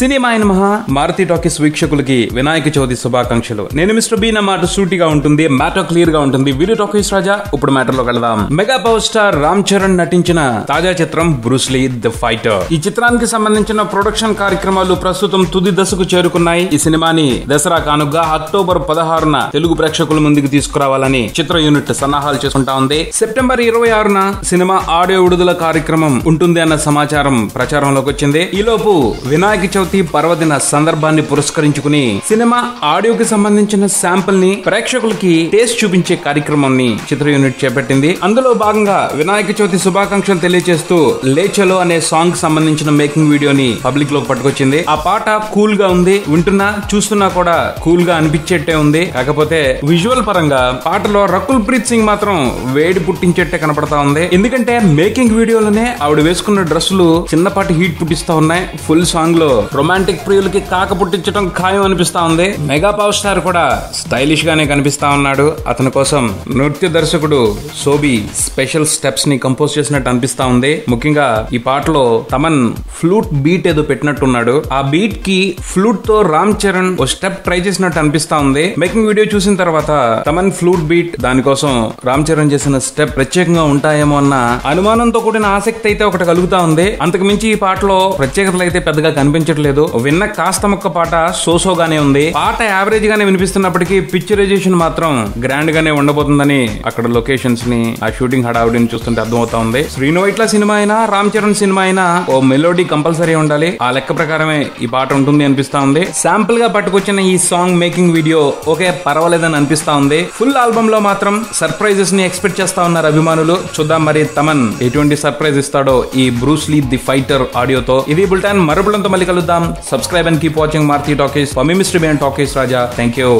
Cinema మహా Maruti talkies వీక్షకులకి Vinayaka Chavithi శుభాకాంక్షలు. నేను మిస్టర్ బి. నా మాట సూటిగా ఉంటుంది, మ్యాటర్ క్లియర్ గా ఉంటుంది. వీడియో టాకీస్ రాజా. ఇప్పుడు మ్యాటర్ లో వెళదాం. Mega power star Ram Charan నటించిన తాజా చిత్రం బ్రూస్ లీ ది ఫైటర్. ఈ చిత్రానికి సంబంధించిన ప్రొడక్షన్ కార్యక్రమాలు ప్రస్తుతం తుది దశకు చేరుకున్నాయి. ఈ సినిమాని దసరా కానుగా అక్టోబర్ 16న తెలుగు ప్రేక్షకుల ముందుకు తీసుకురావాలని చిత్ర యూనిట్ సన్నాహాలు చేసుకుంటా ఉంది. సెప్టెంబర్ 26న సినిమా ఆడియో విడుదల కార్యక్రమం ఉంటుంది అన్న సమాచారం ప్రచారంలోకి వచ్చింది. ఈలోపు వినాయక చవితి పర్వదిన సందర్భాన్ని పురస్కరించుకుని సినిమా ఆడియోకి సంబంధించిన శాంపుల్ ని ప్రేక్షకులకి టేస్ట్ చూపించే కార్యక్రమాన్ని చిత్ర యూనిట్ చేపట్టింది. అందులో భాగంగా వినాయక చవితి శుభాకాంక్షలు తెలియజేస్తూ లేచలో అనే సాంగ్ సంబంధించిన మేకింగ్ వీడియోని పబ్లిక్ లోకి పట్టుకొచ్చింది. ఆ పాట కూల్ గా ఉంది, వింటున్నా చూస్తున్నా కూడా కూల్ గా అనిపించేట్టే ఉంది. కాకపోతే విజువల్ పరంగా పాటలో రకుల్ ప్రీత్ సింగ్ మాత్రం వేడి పుట్టించేట్టే కనపడతా ఉంది. ఎందుకంటే మేకింగ్ వీడియోలోనే ఆవిడ వేసుకున్న డ్రెస్సులు చిన్నపాటి హీట్ పుట్టిస్తా ఉన్నాయి. ఫుల్ సాంగ్ లో రొమాంటిక్ ప్రియులకి కాక పుట్టించడం ఖాయం అనిపిస్తా ఉంది. మెగా పవర్ స్టార్ కూడా స్టైలిష్ గానే కనిపిస్తా ఉన్నాడు. అతని కోసం నృత్య దర్శకుడు సోబి స్పెషల్ స్టెప్స్ ని కంపోజ్ చేసినట్టు అనిపిస్తా ఉంది. ముఖ్యంగా ఈ పాటలో తమన్ ఫ్లూట్ బీట్ ఏదో పెట్టినట్టున్నాడు. ఆ బీట్ కి ఫ్లూట్ తో రామ్ చరణ్ ఓ స్టెప్ ట్రై చేసినట్టు అనిపిస్తా ఉంది. మేకింగ్ వీడియో చూసిన తర్వాత తమన్ ఫ్లూట్ బీట్ దానికోసం రామ్ చరణ్ చేసిన స్టెప్ ప్రత్యేకంగా ఉంటాయేమో అన్న అనుమానంతో కూడిన ఆసక్తి అయితే ఒకటి కలుగుతా ఉంది. అంతకు మించి ఈ పాటలో ప్రత్యేకతలు అయితే పెద్దగా కనిపించట్లేదు. విన్న కాస్త మొక్క పాట సోసోగానే ఉంది. పాట యావరేజ్ గానే వినిపిస్తున్నప్పటికీ పిక్చరైజేషన్ మాత్రం గ్రాండ్ గానే ఉండబోతుందని అక్కడ లొకేషన్స్ ని, ఆ షూటింగ్ హడావుడిని చూస్తుంటే అర్థమవుతా ఉంది. శ్రీను వైట్ల సినిమా అయినా రామ్ చరణ్ సినిమా అయినా ఓ మెలోడీ కంపల్సరీ ఉండాలి. ఆ లెక్క ప్రకారమే ఈ పాట ఉంటుంది అనిపిస్తా ఉంది. శాంపుల్ గా పట్టుకొచ్చిన ఈ సాంగ్ మేకింగ్ వీడియో ఓకే పర్వాలేదని అనిపిస్తా ఉంది. ఫుల్ ఆల్బమ్ లో మాత్రం సర్ప్రైజెస్ ని ఎక్స్పెక్ట్ చేస్తా ఉన్నారు అభిమానులు. చూద్దాం మరి తమన్ ఎటువంటి సర్ప్రైజ్ ఇస్తాడో ఈ బ్రూస్ లీ ది ఫైటర్ ఆడియోతో. ఇది బుల్టన్. మరో బుల్టన్తో మళ్ళీ కలుద్దాం. Subscribe and keep watching Maruti Talkies. For me, Mr. B and Talkies Raja. Thank you.